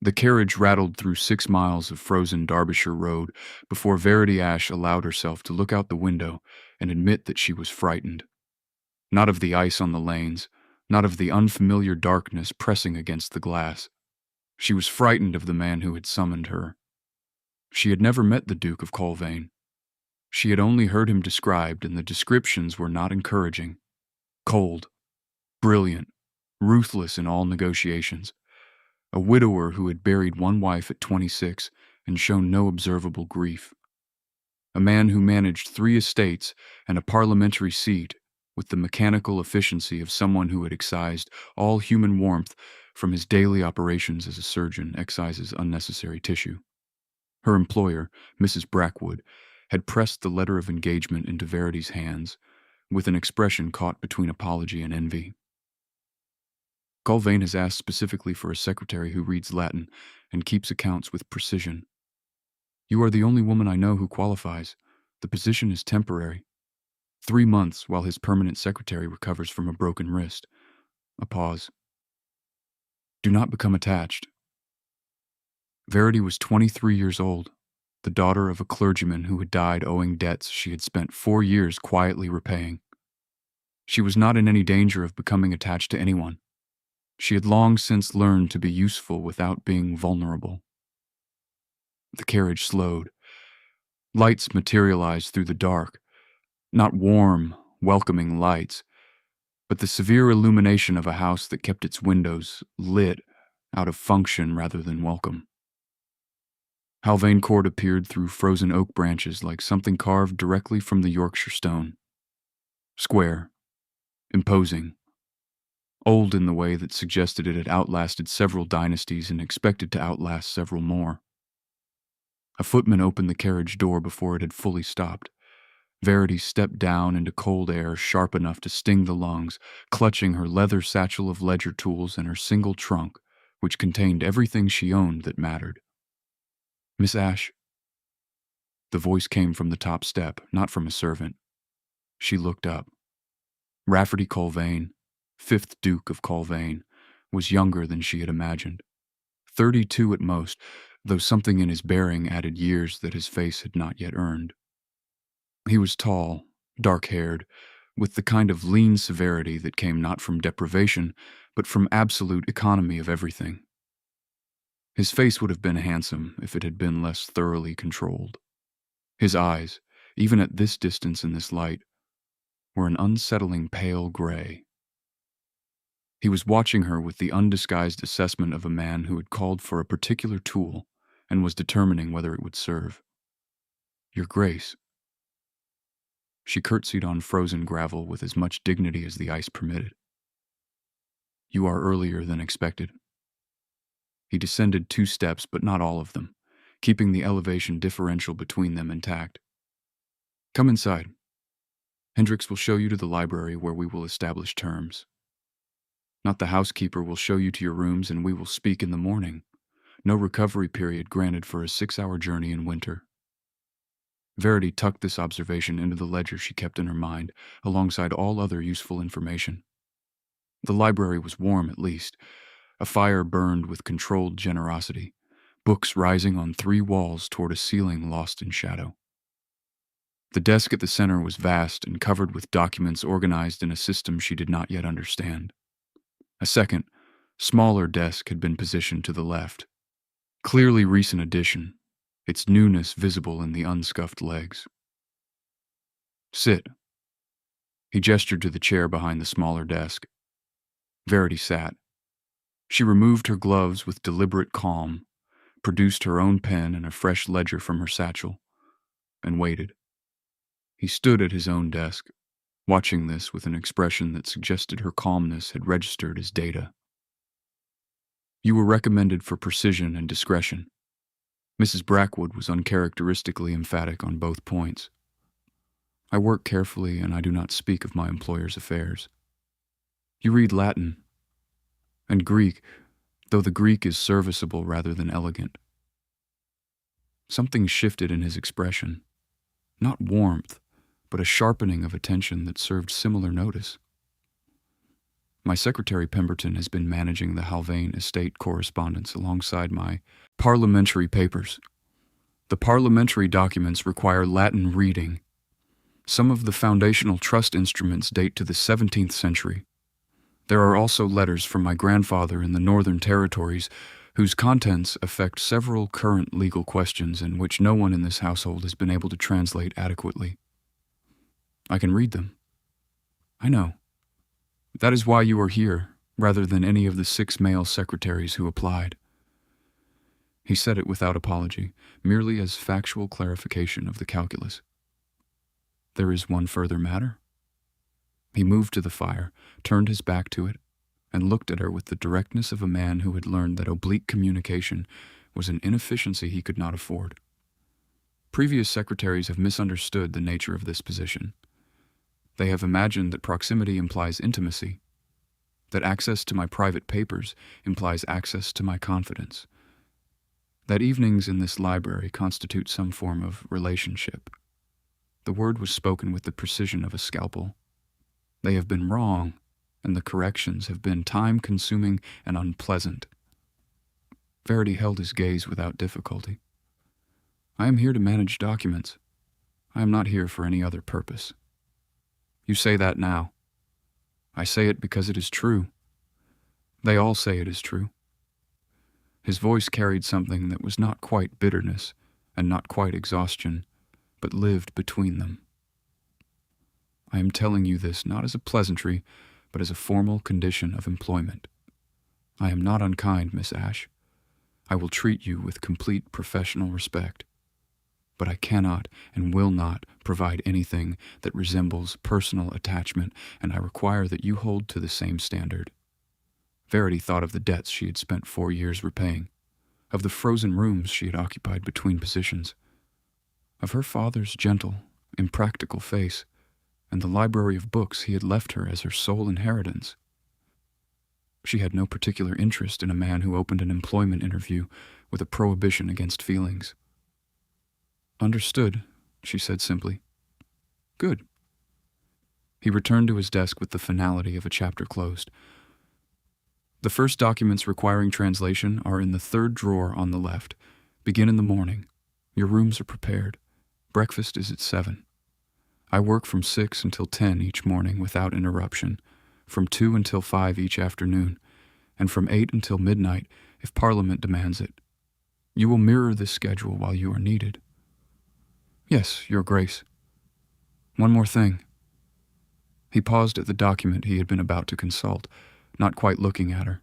The carriage rattled through 6 miles of frozen Derbyshire road before Verity Ashe allowed herself to look out the window and admit that she was frightened. Not of the ice on the lanes, not of the unfamiliar darkness pressing against the glass. She was frightened of the man who had summoned her. She had never met the Duke of Colvane. She had only heard him described, and the descriptions were not encouraging. Cold, brilliant, ruthless in all negotiations. A widower who had buried one wife at 26 and shown no observable grief. A man who managed 3 estates and a parliamentary seat with the mechanical efficiency of someone who had excised all human warmth from his daily operations as a surgeon excises unnecessary tissue. Her employer, Mrs. Brackwood, had pressed the letter of engagement into Verity's hands, with an expression caught between apology and envy. Colvane has asked specifically for a secretary who reads Latin and keeps accounts with precision. You are the only woman I know who qualifies. The position is temporary. 3 months while his permanent secretary recovers from a broken wrist. A pause. Do not become attached. Verity was 23 years old, the daughter of a clergyman who had died owing debts she had spent 4 years quietly repaying. She was not in any danger of becoming attached to anyone. She had long since learned to be useful without being vulnerable. The carriage slowed. Lights materialized through the dark. Not warm, welcoming lights, but the severe illumination of a house that kept its windows lit out of function rather than welcome. Halvane Court appeared through frozen oak branches like something carved directly from the Yorkshire stone. Square. Imposing. Old in the way that suggested it had outlasted several dynasties and expected to outlast several more. A footman opened the carriage door before it had fully stopped. Verity stepped down into cold air sharp enough to sting the lungs, clutching her leather satchel of ledger tools and her single trunk, which contained everything she owned that mattered. Miss Ashe? The voice came from the top step, not from a servant. She looked up. Rafferty Colvane, 5th Duke of Colvane, was younger than she had imagined. 32 at most, though something in his bearing added years that his face had not yet earned. He was tall, dark-haired, with the kind of lean severity that came not from deprivation, but from absolute economy of everything. His face would have been handsome if it had been less thoroughly controlled. His eyes, even at this distance in this light, were an unsettling pale gray. He was watching her with the undisguised assessment of a man who had called for a particular tool and was determining whether it would serve. Your Grace. She curtsied on frozen gravel with as much dignity as the ice permitted. You are earlier than expected. He descended 2 steps, but not all of them, keeping the elevation differential between them intact. Come inside. Hendricks will show you to the library where we will establish terms. Not the housekeeper will show you to your rooms, and we will speak in the morning. No recovery period granted for a 6-hour journey in winter. Verity tucked this observation into the ledger she kept in her mind, alongside all other useful information. The library was warm, at least. A fire burned with controlled generosity, books rising on 3 walls toward a ceiling lost in shadow. The desk at the center was vast and covered with documents organized in a system she did not yet understand. A second, smaller desk had been positioned to the left. Clearly recent addition, its newness visible in the unscuffed legs. Sit. He gestured to the chair behind the smaller desk. Verity sat. She removed her gloves with deliberate calm, produced her own pen and a fresh ledger from her satchel, and waited. He stood at his own desk, watching this with an expression that suggested her calmness had registered as data. You were recommended for precision and discretion. Mrs. Brackwood was uncharacteristically emphatic on both points. I work carefully, and I do not speak of my employer's affairs. You read Latin and Greek, though the Greek is serviceable rather than elegant. Something shifted in his expression. Not warmth, but a sharpening of attention that served similar notice. My secretary Pemberton has been managing the Halvane estate correspondence alongside my parliamentary papers. The parliamentary documents require Latin reading. Some of the foundational trust instruments date to the 17th century. There are also letters from my grandfather in the Northern Territories whose contents affect several current legal questions and which no one in this household has been able to translate adequately. I can read them. I know. That is why you are here, rather than any of the 6 male secretaries who applied. He said it without apology, merely as factual clarification of the calculus. There is one further matter. He moved to the fire, turned his back to it, and looked at her with the directness of a man who had learned that oblique communication was an inefficiency he could not afford. Previous secretaries have misunderstood the nature of this position. They have imagined that proximity implies intimacy, that access to my private papers implies access to my confidence, that evenings in this library constitute some form of relationship. The word was spoken with the precision of a scalpel. They have been wrong, and the corrections have been time-consuming and unpleasant. Verity held his gaze without difficulty. I am here to manage documents. I am not here for any other purpose. You say that now. I say it because it is true. They all say it is true. His voice carried something that was not quite bitterness and not quite exhaustion, but lived between them. I am telling you this not as a pleasantry, but as a formal condition of employment. I am not unkind, Miss Ashe. I will treat you with complete professional respect. But I cannot and will not provide anything that resembles personal attachment, and I require that you hold to the same standard. Verity thought of the debts she had spent 4 years repaying, of the frozen rooms she had occupied between positions, of her father's gentle, impractical face, and the library of books he had left her as her sole inheritance. She had no particular interest in a man who opened an employment interview with a prohibition against feelings. Understood, she said simply. Good. He returned to his desk with the finality of a chapter closed. The first documents requiring translation are in the 3rd drawer on the left. Begin in the morning. Your rooms are prepared. Breakfast is at 7. I work from 6 until 10 each morning without interruption, from 2 until 5 each afternoon, and from 8 until midnight if Parliament demands it. You will mirror this schedule while you are needed. Yes, Your Grace. One more thing. He paused at the document he had been about to consult, not quite looking at her.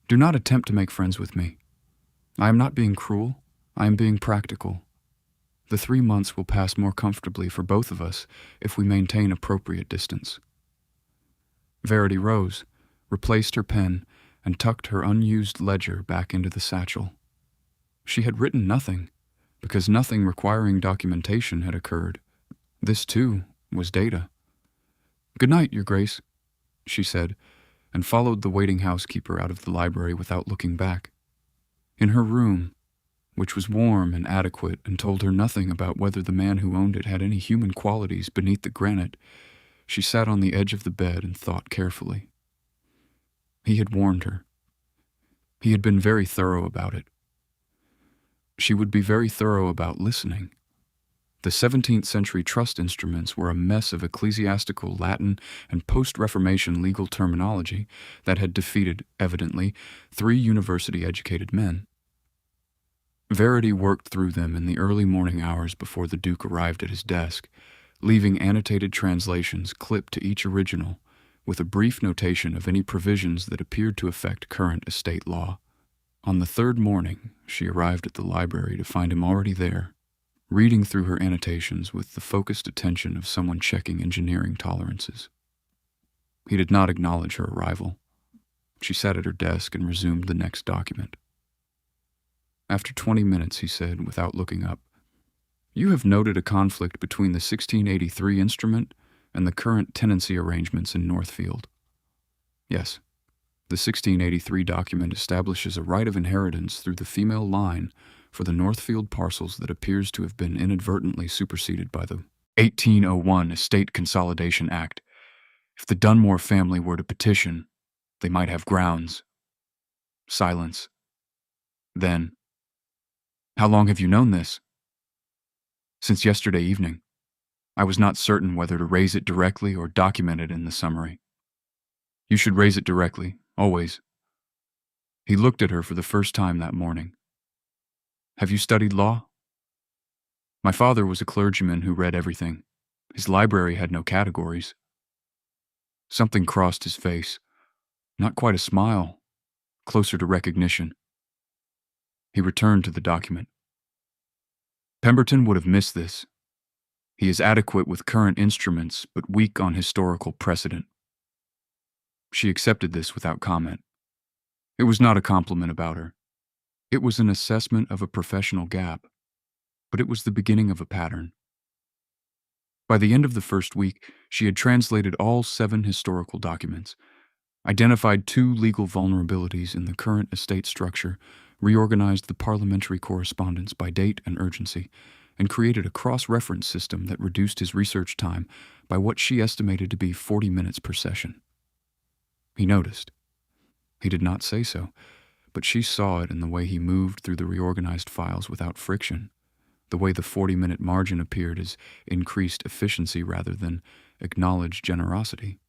Do not attempt to make friends with me. I am not being cruel. I am being practical. The 3 months will pass more comfortably for both of us if we maintain appropriate distance. Verity rose, replaced her pen, and tucked her unused ledger back into the satchel. She had written nothing, because nothing requiring documentation had occurred. This, too, was data. Good night, Your Grace, she said, and followed the waiting housekeeper out of the library without looking back. In her room, which was warm and adequate and told her nothing about whether the man who owned it had any human qualities beneath the granite, she sat on the edge of the bed and thought carefully. He had warned her. He had been very thorough about it. She would be very thorough about listening. The 17th century trust instruments were a mess of ecclesiastical Latin and post-Reformation legal terminology that had defeated, evidently, 3 university-educated men. Verity worked through them in the early morning hours before the Duke arrived at his desk, leaving annotated translations clipped to each original, with a brief notation of any provisions that appeared to affect current estate law. On the 3rd morning, she arrived at the library to find him already there, reading through her annotations with the focused attention of someone checking engineering tolerances. He did not acknowledge her arrival. She sat at her desk and resumed the next document. After 20 minutes, he said, without looking up, You have noted a conflict between the 1683 instrument and the current tenancy arrangements in Northfield. Yes. The 1683 document establishes a right of inheritance through the female line for the Northfield parcels that appears to have been inadvertently superseded by the 1801 Estate Consolidation Act. If the Dunmore family were to petition, they might have grounds. Silence. Then, "How long have you known this?" "Since yesterday evening. I was not certain whether to raise it directly or document it in the summary." "You should raise it directly, always." He looked at her for the first time that morning. "Have you studied law?" "My father was a clergyman who read everything. His library had no categories." Something crossed his face. Not quite a smile, closer to recognition. He returned to the document. "Pemberton would have missed this. He is adequate with current instruments, but weak on historical precedent." She accepted this without comment. It was not a compliment about her. It was an assessment of a professional gap, but it was the beginning of a pattern. By the end of the first week, she had translated all 7 historical documents, identified 2 legal vulnerabilities in the current estate structure, reorganized the parliamentary correspondence by date and urgency, and created a cross-reference system that reduced his research time by what she estimated to be 40 minutes per session. He noticed. He did not say so, but she saw it in the way he moved through the reorganized files without friction, the way the 40-minute margin appeared as increased efficiency rather than acknowledged generosity.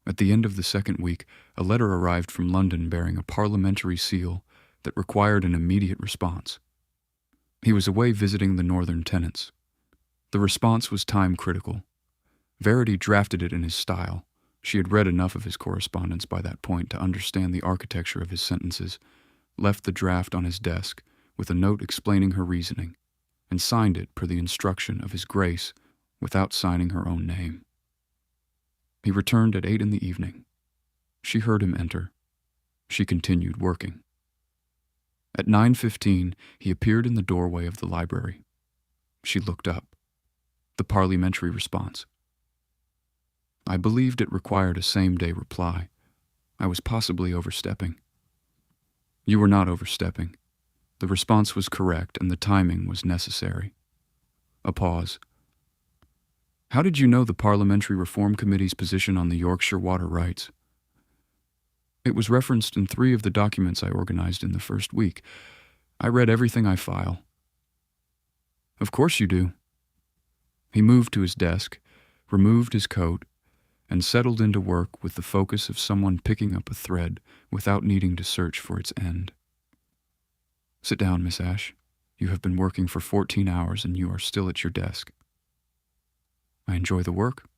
At the end of the second week, a letter arrived from London bearing a parliamentary seal that required an immediate response. He was away visiting the northern tenants. The response was time-critical. Verity drafted it in his style. She had read enough of his correspondence by that point to understand the architecture of his sentences, left the draft on his desk with a note explaining her reasoning, and signed it per the instruction of His Grace without signing her own name. He returned at 8 in the evening. She heard him enter. She continued working. At 9:15, he appeared in the doorway of the library. She looked up. The parliamentary response. "I believed it required a same-day reply. I was possibly overstepping." "You were not overstepping. The response was correct and the timing was necessary." A pause. "How did you know the Parliamentary Reform Committee's position on the Yorkshire water rights?" "It was referenced in 3 of the documents I organized in the first week. I read everything I file." "Of course you do." He moved to his desk, removed his coat, and settled into work with the focus of someone picking up a thread without needing to search for its end. "Sit down, Miss Ashe. You have been working for 14 hours and you are still at your desk." "I enjoy the work."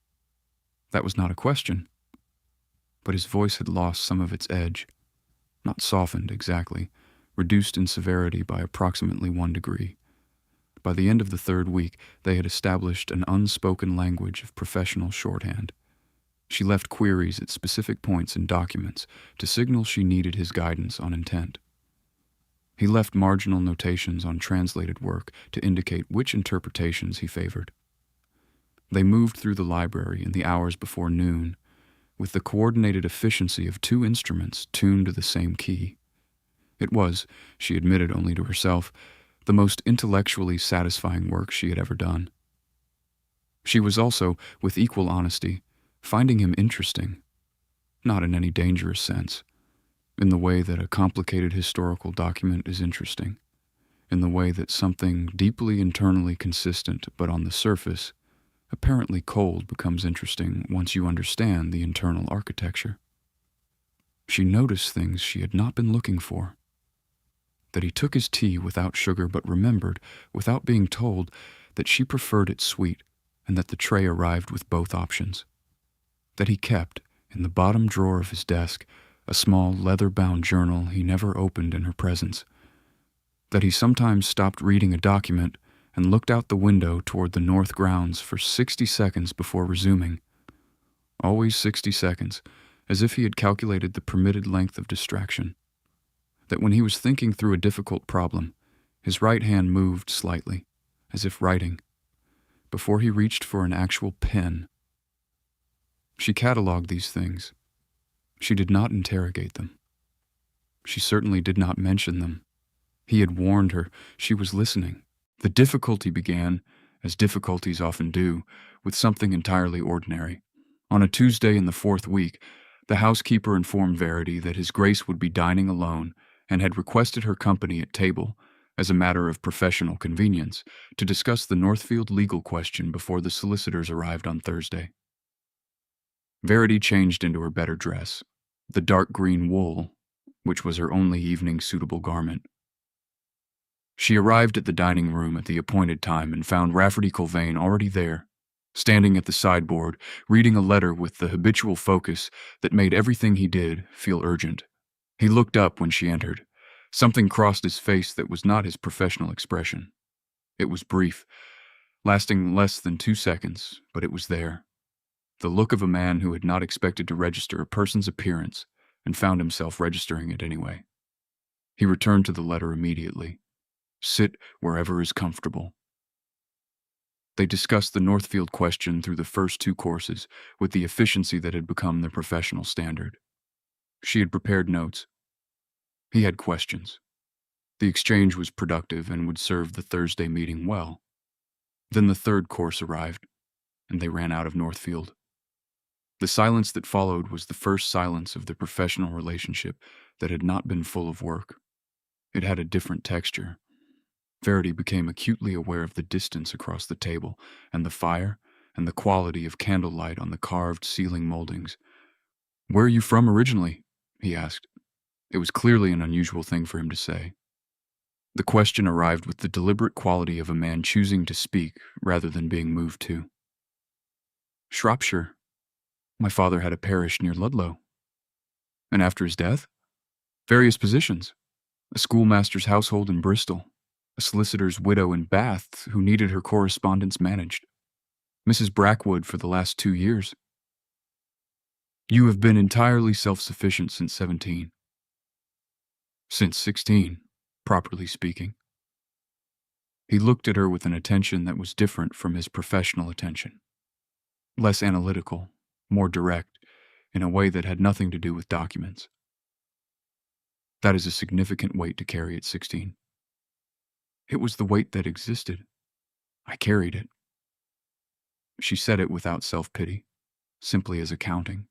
That was not a question. But his voice had lost some of its edge, not softened exactly, reduced in severity by approximately 1 degree. By the end of the third week, they had established an unspoken language of professional shorthand. She left queries at specific points in documents to signal she needed his guidance on intent. He left marginal notations on translated work to indicate which interpretations he favored. They moved through the library in the hours before noon, with the coordinated efficiency of 2 instruments tuned to the same key. It was, she admitted only to herself, the most intellectually satisfying work she had ever done. She was also, with equal honesty, finding him interesting, not in any dangerous sense, in the way that a complicated historical document is interesting, in the way that something deeply internally consistent but on the surface, apparently cold, becomes interesting once you understand the internal architecture. She noticed things she had not been looking for. That he took his tea without sugar but remembered, without being told, that she preferred it sweet and that the tray arrived with both options. That he kept, in the bottom drawer of his desk, a small leather-bound journal he never opened in her presence. That he sometimes stopped reading a document and looked out the window toward the north grounds for 60 seconds before resuming. Always 60 seconds, as if he had calculated the permitted length of distraction. That when he was thinking through a difficult problem, his right hand moved slightly, as if writing, before he reached for an actual pen. She catalogued these things. She did not interrogate them. She certainly did not mention them. He had warned her. She was listening. The difficulty began, as difficulties often do, with something entirely ordinary. On a Tuesday in the fourth week, the housekeeper informed Verity that His Grace would be dining alone and had requested her company at table, as a matter of professional convenience, to discuss the Northfield legal question before the solicitors arrived on Thursday. Verity changed into her better dress, the dark green wool, which was her only evening suitable garment. She arrived at the dining room at the appointed time and found Rafferty Colvane already there, standing at the sideboard, reading a letter with the habitual focus that made everything he did feel urgent. He looked up when she entered. Something crossed his face that was not his professional expression. It was brief, lasting less than 2 seconds, but it was there. The look of a man who had not expected to register a person's appearance and found himself registering it anyway. He returned to the letter immediately. Sit wherever is comfortable. They discussed the Northfield question through the first 2 courses with the efficiency that had become their professional standard. She had prepared notes. He had questions. The exchange was productive and would serve the Thursday meeting well. Then the third course arrived, and they ran out of Northfield. The silence that followed was the first silence of the professional relationship that had not been full of work. It had a different texture. Verity became acutely aware of the distance across the table, and the fire, and the quality of candlelight on the carved ceiling moldings. "Where are you from originally?" he asked. It was clearly an unusual thing for him to say. The question arrived with the deliberate quality of a man choosing to speak rather than being moved to. "Shropshire. My father had a parish near Ludlow." "And after his death?" "Various positions. A schoolmaster's household in Bristol, a solicitor's widow in Bath who needed her correspondence managed, Mrs. Brackwood for the last 2 years." "You have been entirely self-sufficient since 17. "Since 16, properly speaking." He looked at her with an attention that was different from his professional attention. Less analytical, more direct, in a way that had nothing to do with documents. "That is a significant weight to carry at 16. "It was the weight that existed. I carried it." She said it without self-pity, simply as accounting.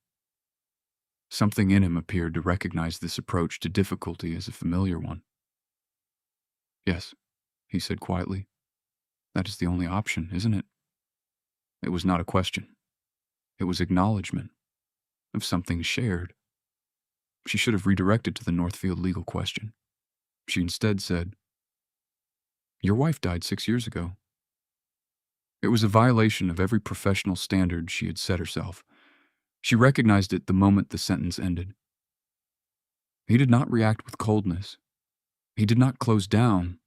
Something in him appeared to recognize this approach to difficulty as a familiar one. "Yes," he said quietly. "That is the only option, isn't it?" It was not a question. It was acknowledgement of something shared. She should have redirected to the Northfield legal question. She instead said, "Your wife died 6 years ago." It was a violation of every professional standard she had set herself. She recognized it the moment the sentence ended. He did not react with coldness. He did not close down.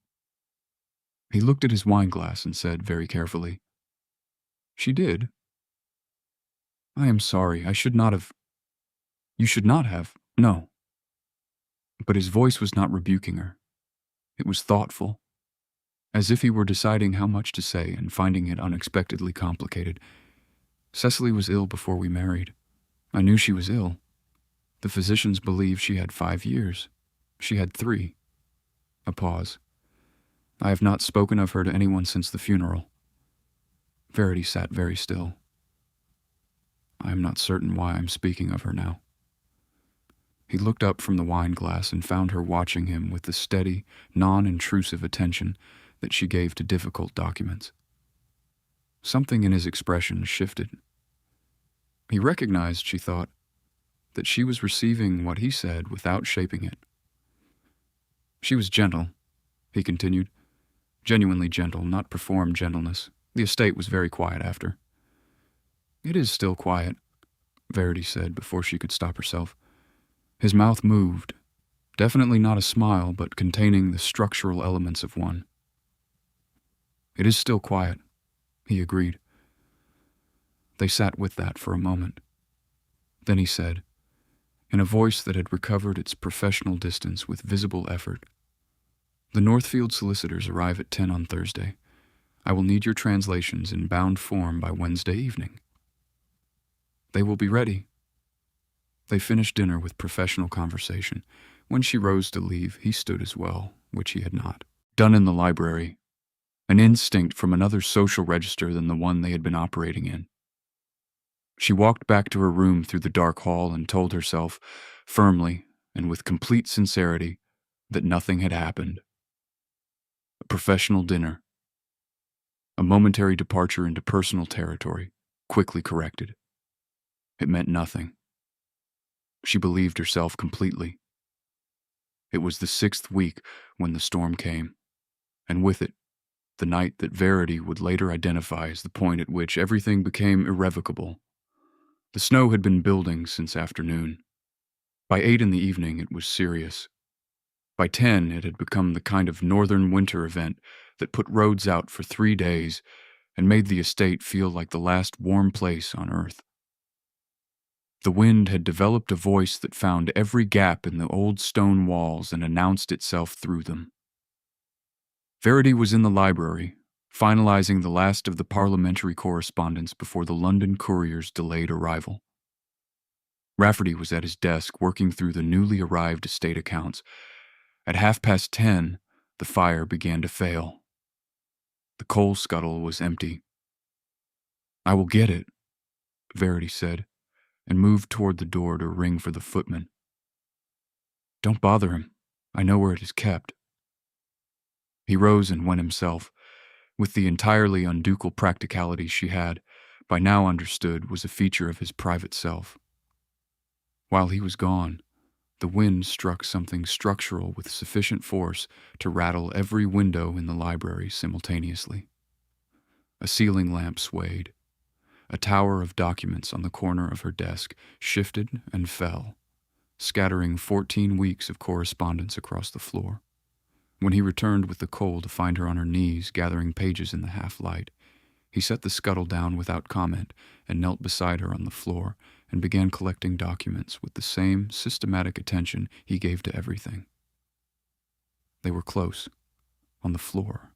He looked at his wineglass and said very carefully, "She did. I am sorry. I should not have. You should not have. No." But his voice was not rebuking her. It was thoughtful, as if he were deciding how much to say and finding it unexpectedly complicated. "Cecily was ill before we married. I knew she was ill. The physicians believe she had 5 years. She had 3. A pause. I have not spoken of her to anyone since the funeral." Verity sat very still. "I am not certain why I'm speaking of her now." He looked up from the wineglass and found her watching him with the steady, non-intrusive attention that she gave to difficult documents. Something in his expression shifted. He recognized, she thought, that she was receiving what he said without shaping it. "She was gentle," he continued. "Genuinely gentle, not performed gentleness. The estate was very quiet after." "It is still quiet," Verity said before she could stop herself. His mouth moved, definitely not a smile, but containing the structural elements of one. "It is still quiet," he agreed. They sat with that for a moment. Then he said, in a voice that had recovered its professional distance with visible effort, "The Northfield solicitors arrive at 10 on Thursday. I will need your translations in bound form by Wednesday evening." "They will be ready." They finished dinner with professional conversation. When she rose to leave, he stood as well, which he had not. Done in the library, an instinct from another social register than the one they had been operating in. She walked back to her room through the dark hall and told herself, firmly and with complete sincerity, that nothing had happened. A professional dinner. A momentary departure into personal territory, quickly corrected. It meant nothing. She believed herself completely. It was the 6th week when the storm came, and with it, the night that Verity would later identify as the point at which everything became irrevocable. The snow had been building since afternoon. By 8 in the evening, it was serious. By 10, it had become the kind of northern winter event that put roads out for 3 days and made the estate feel like the last warm place on earth. The wind had developed a voice that found every gap in the old stone walls and announced itself through them. Verity was in the library, finalizing the last of the parliamentary correspondence before the London courier's delayed arrival. Rafferty was at his desk working through the newly arrived estate accounts. At 10:30, the fire began to fail. The coal scuttle was empty. "I will get it," Verity said, and moved toward the door to ring for the footman. "Don't bother him. I know where it is kept." He rose and went himself, with the entirely unducal practicality she had, by now understood, was a feature of his private self. While he was gone, the wind struck something structural with sufficient force to rattle every window in the library simultaneously. A ceiling lamp swayed. A tower of documents on the corner of her desk shifted and fell, scattering 14 weeks of correspondence across the floor. When he returned with the coal to find her on her knees gathering pages in the half-light, he set the scuttle down without comment and knelt beside her on the floor and began collecting documents with the same systematic attention he gave to everything. They were close, on the floor,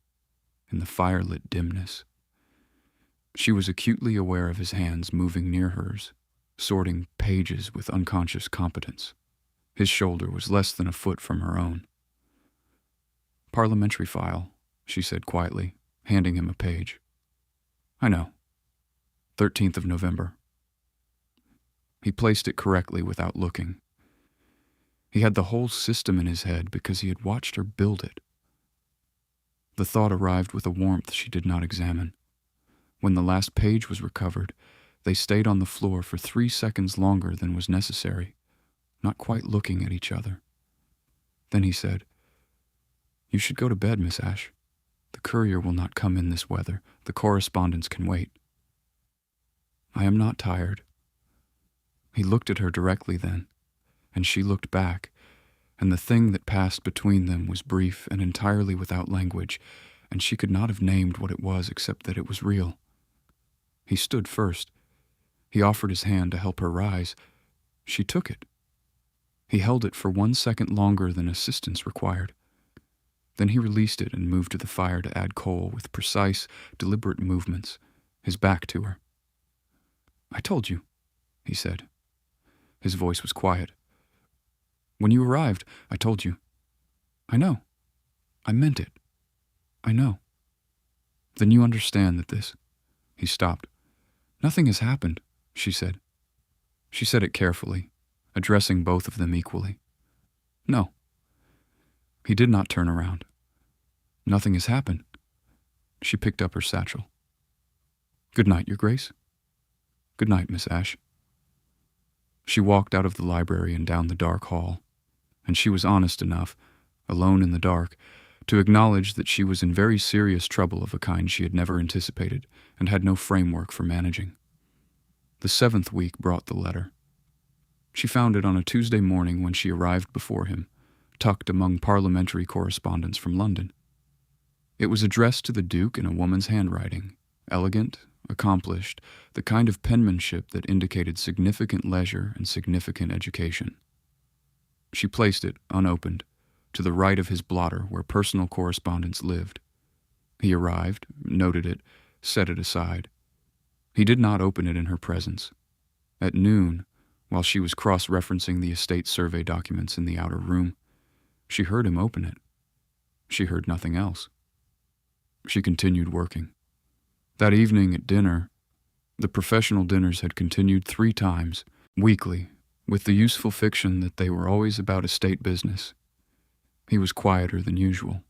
in the firelit dimness. She was acutely aware of his hands moving near hers, sorting pages with unconscious competence. His shoulder was less than a foot from her own. "Parliamentary file," she said quietly, handing him a page. "I know. 13th of November. He placed it correctly without looking. He had the whole system in his head because he had watched her build it. The thought arrived with a warmth she did not examine. When the last page was recovered, they stayed on the floor for 3 seconds longer than was necessary, not quite looking at each other. Then he said, "You should go to bed, Miss Ashe. The courier will not come in this weather. The correspondence can wait." "I am not tired." He looked at her directly then, and she looked back, and the thing that passed between them was brief and entirely without language, and she could not have named what it was except that it was real. He stood first. He offered his hand to help her rise. She took it. He held it for 1 second longer than assistance required. Then he released it and moved to the fire to add coal with precise, deliberate movements, his back to her. "I told you," he said. His voice was quiet. "When you arrived, I told you. I know. I meant it. I know. Then you understand that this—" He stopped. "Nothing has happened," she said. She said it carefully, addressing both of them equally. "No." He did not turn around. "Nothing has happened." She picked up her satchel. "Good night, Your Grace." "Good night, Miss Ashe." She walked out of the library and down the dark hall, and she was honest enough, alone in the dark, to acknowledge that she was in very serious trouble of a kind she had never anticipated and had no framework for managing. The 7th week brought the letter. She found it on a Tuesday morning when she arrived before him, tucked among parliamentary correspondence from London. It was addressed to the Duke in a woman's handwriting, elegant, accomplished, the kind of penmanship that indicated significant leisure and significant education. She placed it, unopened, to the right of his blotter where personal correspondence lived. He arrived, noted it, set it aside. He did not open it in her presence. At noon, while she was cross-referencing the estate survey documents in the outer room, she heard him open it. She heard nothing else. She continued working. That evening at dinner, The professional dinners had continued 3 times, weekly, with the useful fiction that they were always about estate business. He was quieter than usual.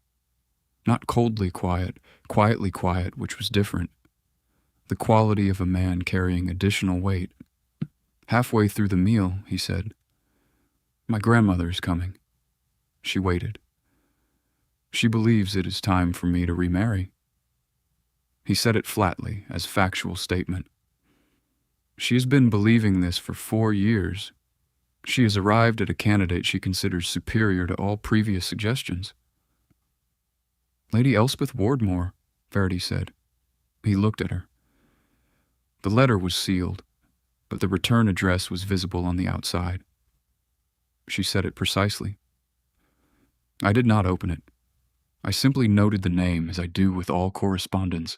Not coldly quiet, quietly quiet, which was different. The quality of a man carrying additional weight. Halfway through the meal, he said, "My grandmother is coming." She waited. "She believes it is time for me to remarry." He said it flatly, as factual statement. "She has been believing this for 4 years. She has arrived at a candidate she considers superior to all previous suggestions." "Lady Elspeth Wardmore," Verity said. He looked at her. The letter was sealed, but the return address was visible on the outside. She said it precisely. "I did not open it. I simply noted the name as I do with all correspondence."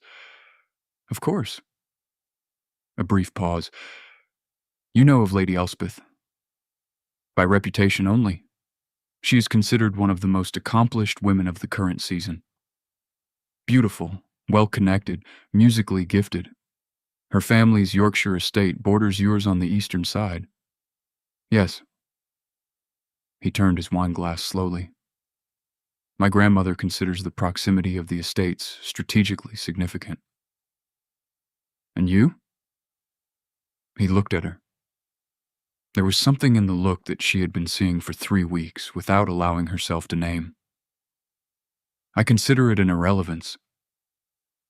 "Of course." A brief pause. "You know of Lady Elspeth?" "By reputation only. She is considered one of the most accomplished women of the current season. Beautiful, well-connected, musically gifted. Her family's Yorkshire estate borders yours on the eastern side." "Yes." He turned his wineglass slowly. "My grandmother considers the proximity of the estates strategically significant." "And you?" He looked at her. There was something in the look that she had been seeing for 3 weeks without allowing herself to name. "I consider it an irrelevance.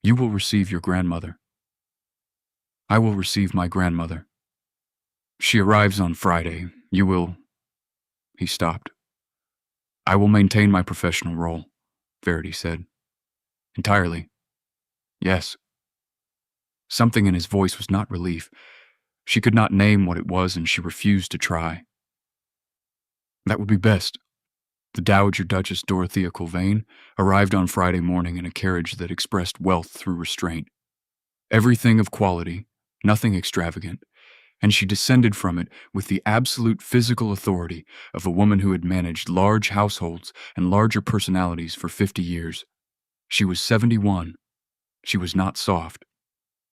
You will receive your grandmother." "I will receive my grandmother. She arrives on Friday. You will—" He stopped. "I will maintain my professional role," Verity said. "Entirely. Yes." Something in his voice was not relief. She could not name what it was, and she refused to try. "That would be best." The Dowager Duchess Dorothea Colvane arrived on Friday morning in a carriage that expressed wealth through restraint. Everything of quality, nothing extravagant, and she descended from it with the absolute physical authority of a woman who had managed large households and larger personalities for 50 years. She was 71. She was not soft.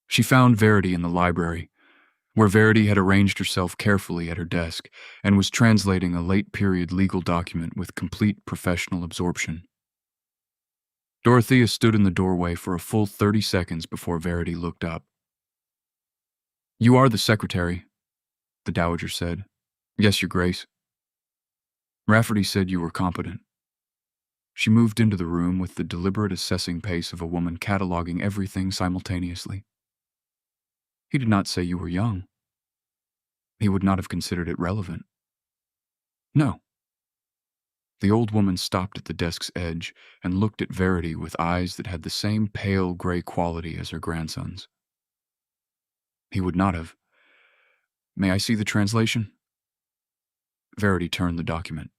She found Verity in the library, where Verity had arranged herself carefully at her desk and was translating a late-period legal document with complete professional absorption. Dorothea stood in the doorway for a full 30 seconds before Verity looked up. "You are the secretary," the Dowager said. "Yes, Your Grace." "Rafferty said you were competent." She moved into the room with the deliberate assessing pace of a woman cataloging everything simultaneously. "He did not say you were young." "He would not have considered it relevant." "No." The old woman stopped at the desk's edge and looked at Verity with eyes that had the same pale gray quality as her grandson's. "He would not have. May I see the translation?" Verity turned the document.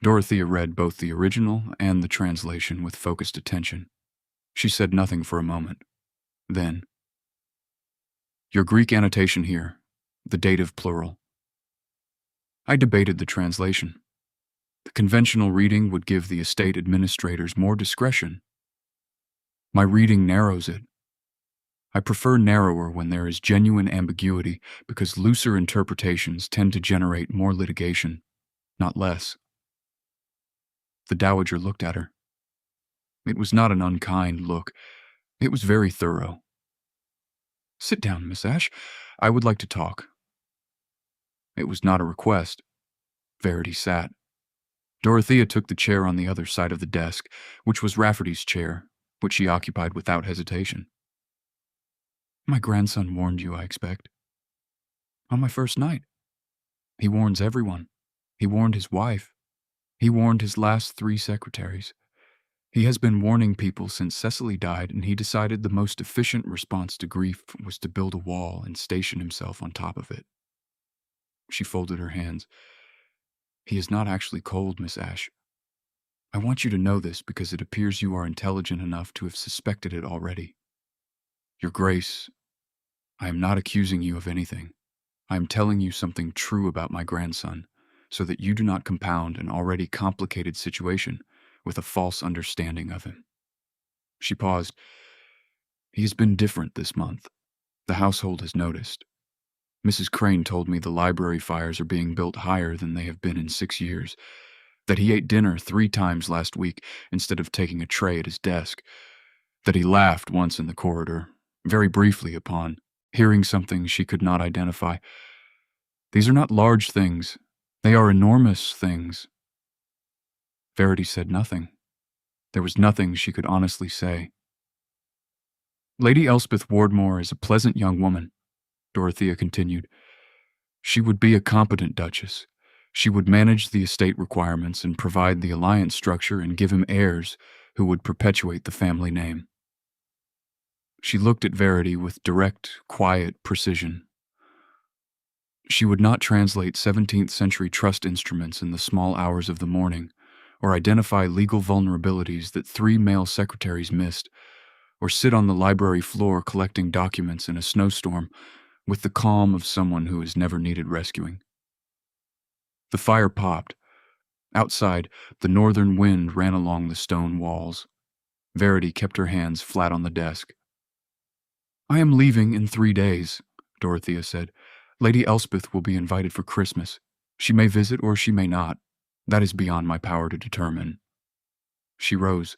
Dorothea read both the original and the translation with focused attention. She said nothing for a moment. Then, "Your Greek annotation here, the dative plural." I debated the translation. The conventional reading would give the estate administrators more discretion. My reading narrows it. I prefer narrower when there is genuine ambiguity because looser interpretations tend to generate more litigation, not less. The Dowager looked at her. It was not an unkind look. It was very thorough. "Sit down, Miss Ashe. I would like to talk." It was not a request. Verity sat. Dorothea took the chair on the other side of the desk, which was Rafferty's chair, which she occupied without hesitation. "My grandson warned you, I expect." "On my first night. He warns everyone. He warned his wife. He warned his last 3 secretaries. He has been warning people since Cecily died, and he decided the most efficient response to grief was to build a wall and station himself on top of it." She folded her hands. "He is not actually cold, Miss Ashe. I want you to know this because it appears you are intelligent enough to have suspected it already. Your Grace, I am not accusing you of anything. I am telling you something true about my grandson, so that you do not compound an already complicated situation with a false understanding of him." She paused. "He has been different this month. The household has noticed. Mrs. Crane told me the library fires are being built higher than they have been in 6 years, that he ate dinner 3 times last week instead of taking a tray at his desk, that he laughed once in the corridor, very briefly upon hearing something she could not identify. These are not large things. They are enormous things. Verity said nothing. There was nothing she could honestly say. Lady Elspeth Wardmore is a pleasant young woman, Dorothea continued. She would be a competent duchess. She would manage the estate requirements and provide the alliance structure and give him heirs who would perpetuate the family name. She looked at Verity with direct, quiet precision. She would not translate 17th century trust instruments in the small hours of the morning, or identify legal vulnerabilities that 3 male secretaries missed, or sit on the library floor collecting documents in a snowstorm with the calm of someone who has never needed rescuing. The fire popped. Outside, the northern wind ran along the stone walls. Verity kept her hands flat on the desk. "I am leaving in 3 days," Dorothea said. "Lady Elspeth will be invited for Christmas. She may visit or she may not. That is beyond my power to determine." She rose.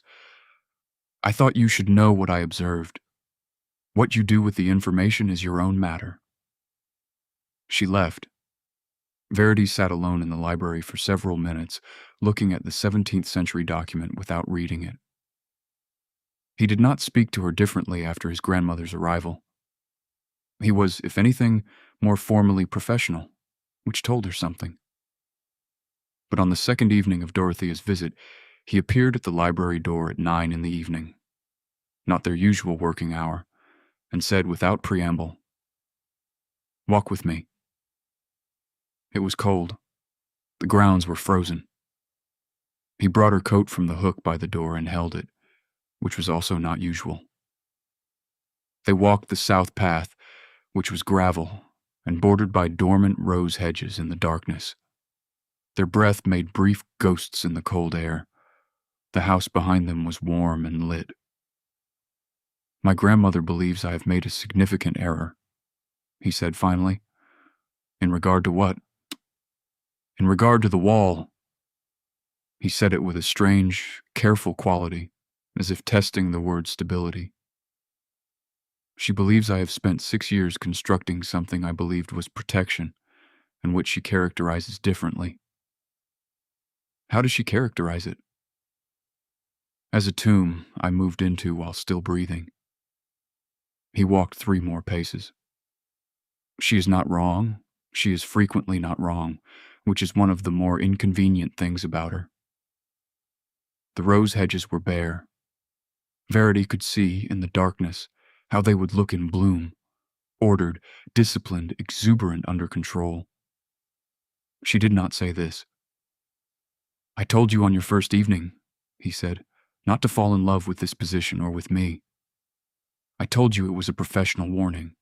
"I thought you should know what I observed. What you do with the information is your own matter." She left. Verity sat alone in the library for several minutes, looking at the 17th century document without reading it. He did not speak to her differently after his grandmother's arrival. He was, if anything, more formally professional, which told her something. But on the second evening of Dorothea's visit, he appeared at the library door at 9 in the evening, not their usual working hour, and said without preamble, "Walk with me." It was cold. The grounds were frozen. He brought her coat from the hook by the door and held it, which was also not usual. They walked the south path, which was gravel and bordered by dormant rose hedges in the darkness. Their breath made brief ghosts in the cold air. The house behind them was warm and lit. "My grandmother believes I have made a significant error," he said finally. "In regard to what?" "In regard to the wall." He said it with a strange, careful quality, as if testing the word's stability. "She believes I have spent 6 years constructing something I believed was protection, and which she characterizes differently." "How does she characterize it?" "As a tomb I moved into while still breathing." He walked 3 more paces. "She is not wrong. She is frequently not wrong, which is one of the more inconvenient things about her." The rose hedges were bare. Verity could see, in the darkness, how they would look in bloom, ordered, disciplined, exuberant, under control. She did not say this. "I told you on your first evening," he said, "not to fall in love with this position or with me. I told you it was a professional warning."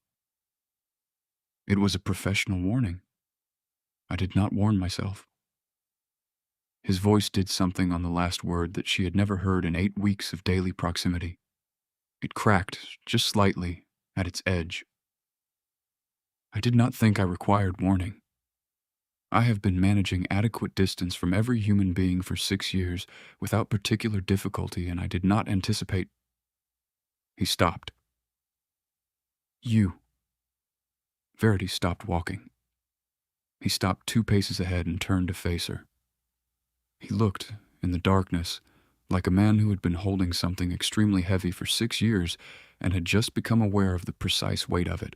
"It was a professional warning. I did not warn myself." His voice did something on the last word that she had never heard in 8 weeks of daily proximity. It cracked, just slightly, at its edge. "I did not think I required warning. I have been managing adequate distance from every human being for 6 years without particular difficulty, and I did not anticipate—" He stopped. "You." Verity stopped walking. He stopped 2 paces ahead and turned to face her. He looked, in the darkness, like a man who had been holding something extremely heavy for 6 years and had just become aware of the precise weight of it.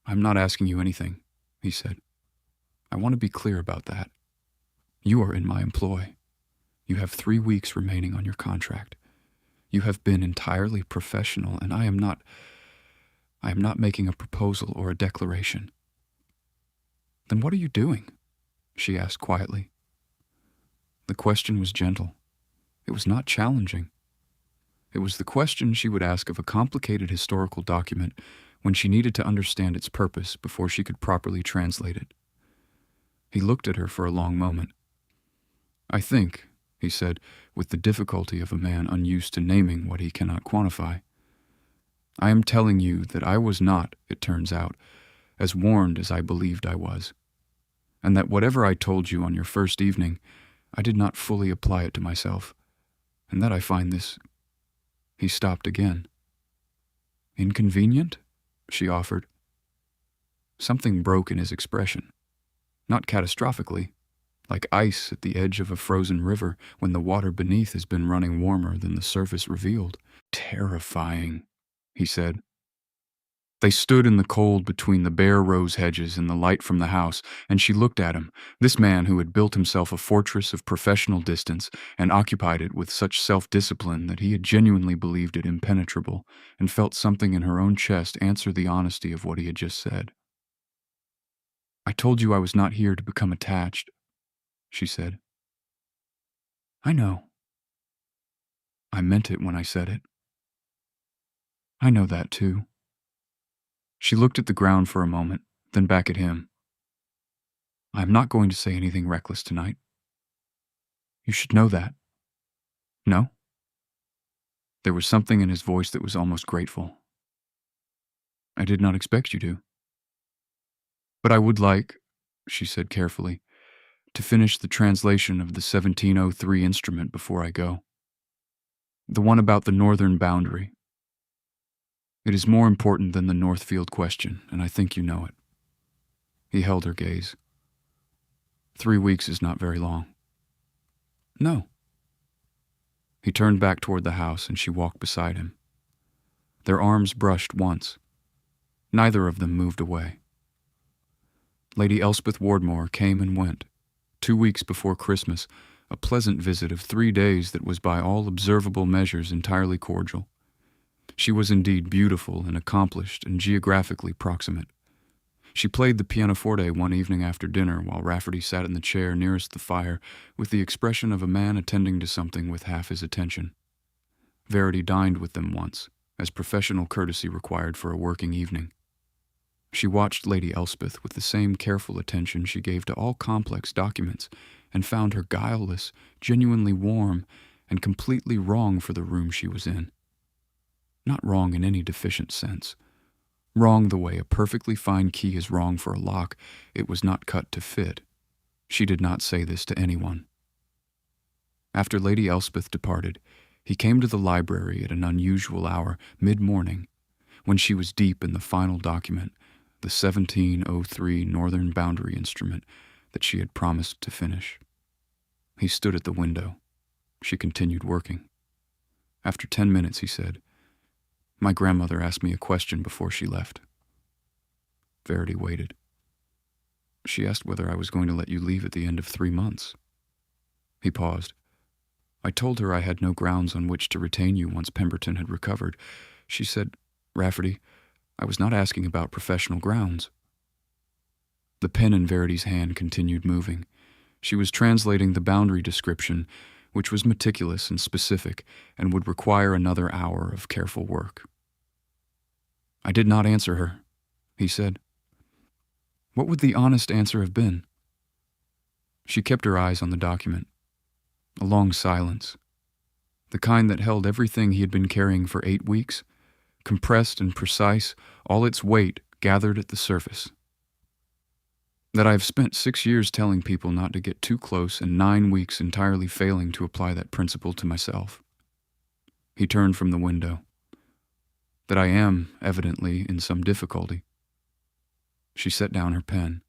"I'm not asking you anything," he said. "I want to be clear about that. You are in my employ. You have 3 weeks remaining on your contract. You have been entirely professional, and I am not making a proposal or a declaration." "Then what are you doing?" she asked quietly. The question was gentle. It was not challenging. It was the question she would ask of a complicated historical document when she needed to understand its purpose before she could properly translate it. He looked at her for a long moment. "I think," he said, with the difficulty of a man unused to naming what he cannot quantify, I am telling you that I was not, it turns out, as warned as I believed I was, and that whatever I told you on your first evening, I did not fully apply it to myself, and that I find this—" He stopped again. "Inconvenient?" she offered. Something broke in his expression. Not catastrophically, like ice at the edge of a frozen river when the water beneath has been running warmer than the surface revealed. "Terrifying," he said. They stood in the cold between the bare rose hedges and the light from the house, and she looked at him, this man who had built himself a fortress of professional distance and occupied it with such self-discipline that he had genuinely believed it impenetrable, and felt something in her own chest answer the honesty of what he had just said. "I told you I was not here to become attached," she said. "I know." "I meant it when I said it." "I know that too." She looked at the ground for a moment, then back at him. "I am not going to say anything reckless tonight. You should know that." "No?" There was something in his voice that was almost grateful. "I did not expect you to." "But I would like," she said carefully, "to finish the translation of the 1703 instrument before I go. The one about the northern boundary. It is more important than the Northfield question, and I think you know it." He held her gaze. 3 weeks is not very long." "No." He turned back toward the house, and she walked beside him. Their arms brushed once. Neither of them moved away. Lady Elspeth Wardmore came and went. 2 weeks before Christmas, a pleasant visit of 3 days that was by all observable measures entirely cordial. She was indeed beautiful and accomplished and geographically proximate. She played the pianoforte one evening after dinner while Rafferty sat in the chair nearest the fire with the expression of a man attending to something with half his attention. Verity dined with them once, as professional courtesy required for a working evening. She watched Lady Elspeth with the same careful attention she gave to all complex documents, and found her guileless, genuinely warm, and completely wrong for the room she was in. Not wrong in any deficient sense. Wrong the way a perfectly fine key is wrong for a lock it was not cut to fit. She did not say this to anyone. After Lady Elspeth departed, he came to the library at an unusual hour, mid-morning, when she was deep in the final document, the 1703 Northern Boundary Instrument that she had promised to finish. He stood at the window. She continued working. After 10 minutes, he said, "My grandmother asked me a question before she left." Verity waited. "She asked whether I was going to let you leave at the end of 3 months." He paused. "I told her I had no grounds on which to retain you once Pemberton had recovered. She said, 'Rafferty, I was not asking about professional grounds.'" The pen in Verity's hand continued moving. She was translating the boundary description, which was meticulous and specific and would require another hour of careful work. "I did not answer her," he said. "What would the honest answer have been?" She kept her eyes on the document. A long silence. The kind that held everything he had been carrying for 8 weeks, compressed and precise, all its weight gathered at the surface. "That I have spent 6 years telling people not to get too close and 9 weeks entirely failing to apply that principle to myself." He turned from the window. "That I am, evidently, in some difficulty." She set down her pen.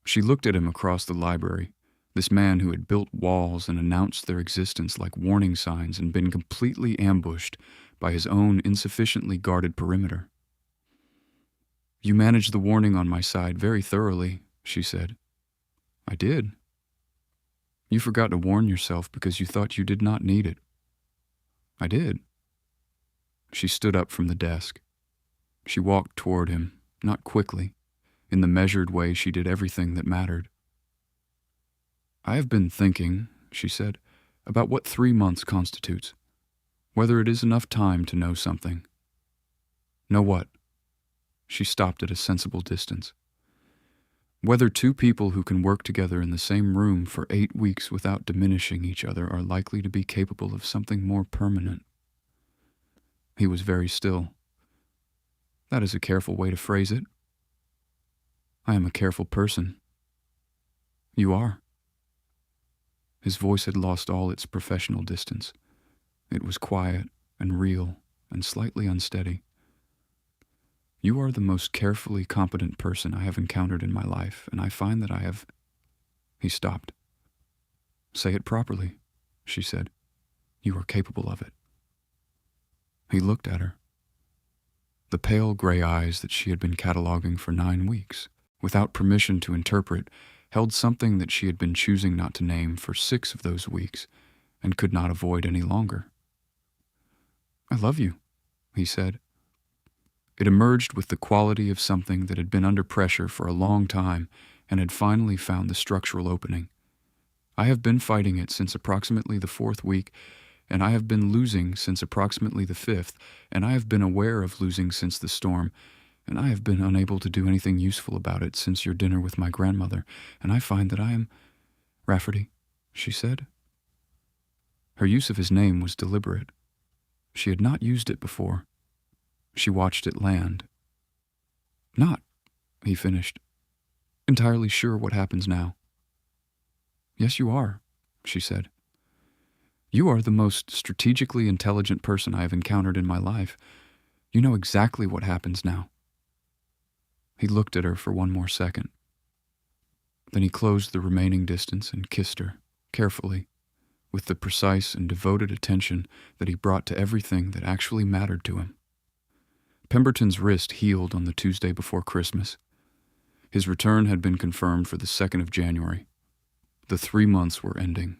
She looked at him across the library, this man who had built walls and announced their existence like warning signs and been completely ambushed by his own insufficiently guarded perimeter. "You managed the warning on my side very thoroughly," she said. "I did." "You forgot to warn yourself because you thought you did not need it." "I did." She stood up from the desk. She walked toward him, not quickly, in the measured way she did everything that mattered. "I have been thinking," she said, "about what 3 months constitutes. Whether it is enough time to know something." "Know what?" She stopped at a sensible distance. "Whether 2 people who can work together in the same room for 8 weeks without diminishing each other are likely to be capable of something more permanent." He was very still. That is a careful way to phrase it. I am a careful person. You are. His voice had lost all its professional distance. It was quiet and real and slightly unsteady. You are the most carefully competent person I have encountered in my life, and I find that I have... He stopped. Say it properly, she said. You are capable of it. He looked at her. The pale gray eyes that she had been cataloging for 9 weeks, without permission to interpret, held something that she had been choosing not to name for 6 of those weeks, and could not avoid any longer. I love you, he said. It emerged with the quality of something that had been under pressure for a long time and had finally found the structural opening. I have been fighting it since approximately the 4th week, and I have been losing since approximately the 5th, and I have been aware of losing since the storm, and I have been unable to do anything useful about it since your dinner with my grandmother, and I find that I am... Rafferty, she said. Her use of his name was deliberate. She had not used it before. She watched it land. Not, he finished, entirely sure what happens now. Yes, you are, she said. You are the most strategically intelligent person I have encountered in my life. You know exactly what happens now. He looked at her for 1 more second. Then he closed the remaining distance and kissed her, carefully, with the precise and devoted attention that he brought to everything that actually mattered to him. Pemberton's wrist healed on the Tuesday before Christmas. His return had been confirmed for the 2nd of January. The 3 months were ending.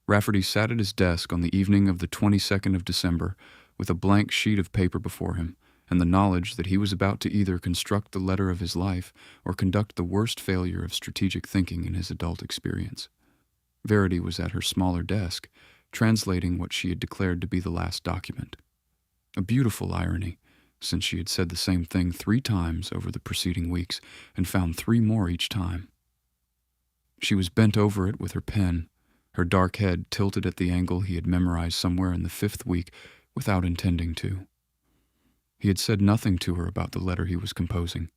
Rafferty sat at his desk on the evening of the 22nd of December with a blank sheet of paper before him and the knowledge that he was about to either construct the letter of his life or conduct the worst failure of strategic thinking in his adult experience. Verity was at her smaller desk, translating what she had declared to be the last document. A beautiful irony, since she had said the same thing 3 times over the preceding weeks and found 3 more each time. She was bent over it with her pen, her dark head tilted at the angle he had memorized somewhere in the 5th week without intending to. He had said nothing to her about the letter he was composing.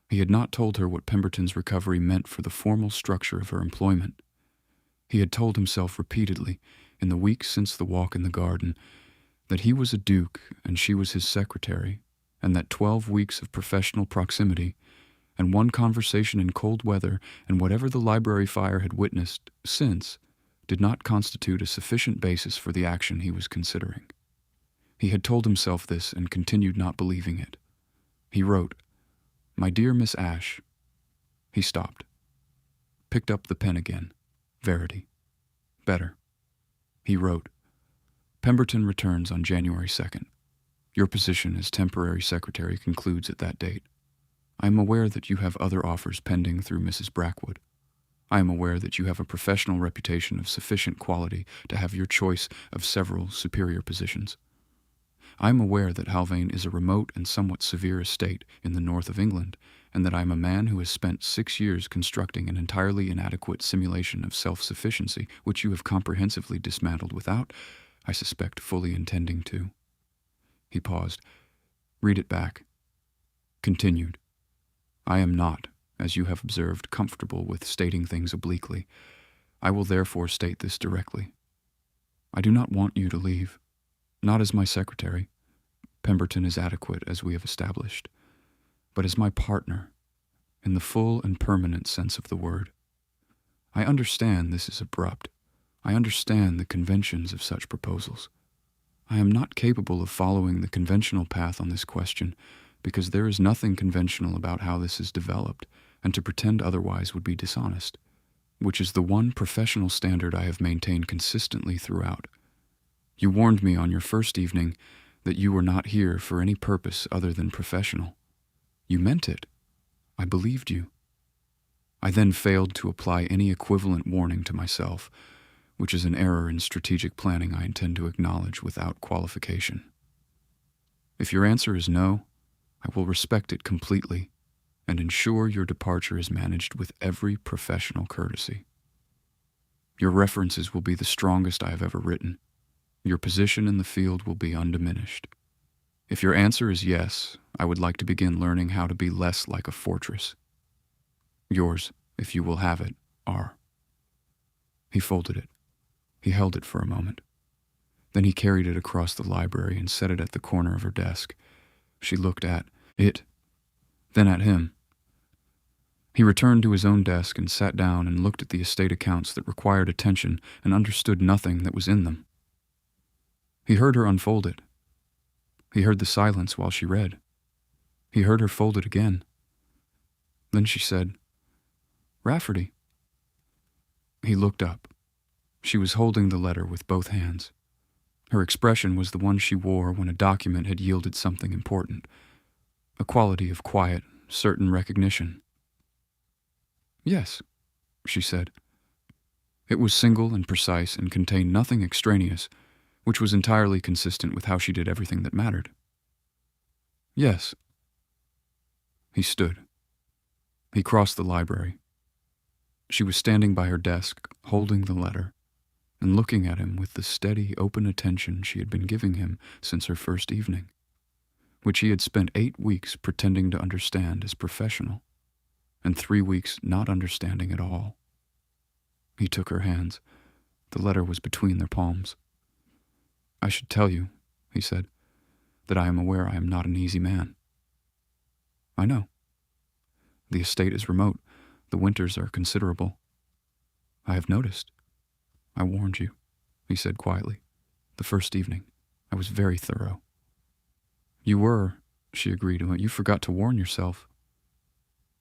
He had not told her what Pemberton's recovery meant for the formal structure of her employment. He had told himself repeatedly, in the weeks since the walk in the garden, that he was a duke and she was his secretary, and that 12 weeks of professional proximity, and 1 conversation in cold weather, and whatever the library fire had witnessed since, did not constitute a sufficient basis for the action he was considering. He had told himself this and continued not believing it. He wrote, "My dear Miss Ashe." He stopped, picked up the pen again. Verity. Better. He wrote, "Pemberton returns on January 2nd. Your position as temporary secretary concludes at that date. I am aware that you have other offers pending through Mrs. Brackwood. I am aware that you have a professional reputation of sufficient quality to have your choice of several superior positions. I am aware that Halvane is a remote and somewhat severe estate in the north of England, and that I am a man who has spent 6 years constructing an entirely inadequate simulation of self-sufficiency, which you have comprehensively dismantled without, I suspect, fully intending to." He paused. "Read it back." Continued. "I am not, as you have observed, comfortable with stating things obliquely. I will therefore state this directly. I do not want you to leave. Not as my secretary. Pemberton is adequate, as we have established. But as my partner, in the full and permanent sense of the word. I understand this is abrupt. I understand the conventions of such proposals. I am not capable of following the conventional path on this question, because there is nothing conventional about how this is developed, and to pretend otherwise would be dishonest, which is the one professional standard I have maintained consistently throughout. You warned me on your first evening that you were not here for any purpose other than professional. You meant it. I believed you. I then failed to apply any equivalent warning to myself, which is an error in strategic planning I intend to acknowledge without qualification. If your answer is no, I will respect it completely and ensure your departure is managed with every professional courtesy. Your references will be the strongest I have ever written. Your position in the field will be undiminished. If your answer is yes, I would like to begin learning how to be less like a fortress. Yours, if you will have it, R. He folded it. He held it for a moment. Then he carried it across the library and set it at the corner of her desk. She looked at it, then at him. He returned to his own desk and sat down and looked at the estate accounts that required attention and understood nothing that was in them. He heard her unfold it. He heard the silence while she read. He heard her fold it again. Then she said, "Rafferty." He looked up. She was holding the letter with both hands. Her expression was the one she wore when a document had yielded something important, a quality of quiet, certain recognition. "Yes," she said. It was single and precise and contained nothing extraneous, which was entirely consistent with how she did everything that mattered. "Yes." He stood. He crossed the library. She was standing by her desk, holding the letter, and looking at him with the steady, open attention she had been giving him since her first evening, which he had spent 8 weeks pretending to understand as professional, and 3 weeks not understanding at all. He took her hands. The letter was between their palms. "I should tell you," he said, "that I am aware I am not an easy man." "I know. The estate is remote. The winters are considerable." "I have noticed. I warned you," he said quietly. "The first evening. I was very thorough." "You were," she agreed, "but you forgot to warn yourself."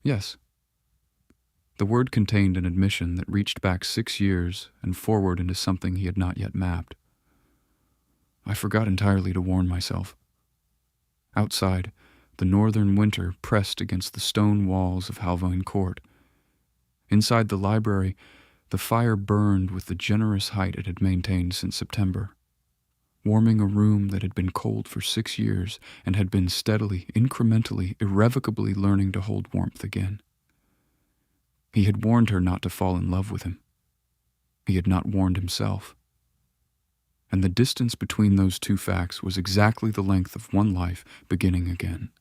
"Yes." The word contained an admission that reached back 6 years and forward into something he had not yet mapped. "I forgot entirely to warn myself." Outside, the northern winter pressed against the stone walls of Halvane Court. Inside the library, the fire burned with the generous height it had maintained since September, warming a room that had been cold for 6 years and had been steadily, incrementally, irrevocably learning to hold warmth again. He had warned her not to fall in love with him. He had not warned himself. And the distance between those two facts was exactly the length of one life beginning again.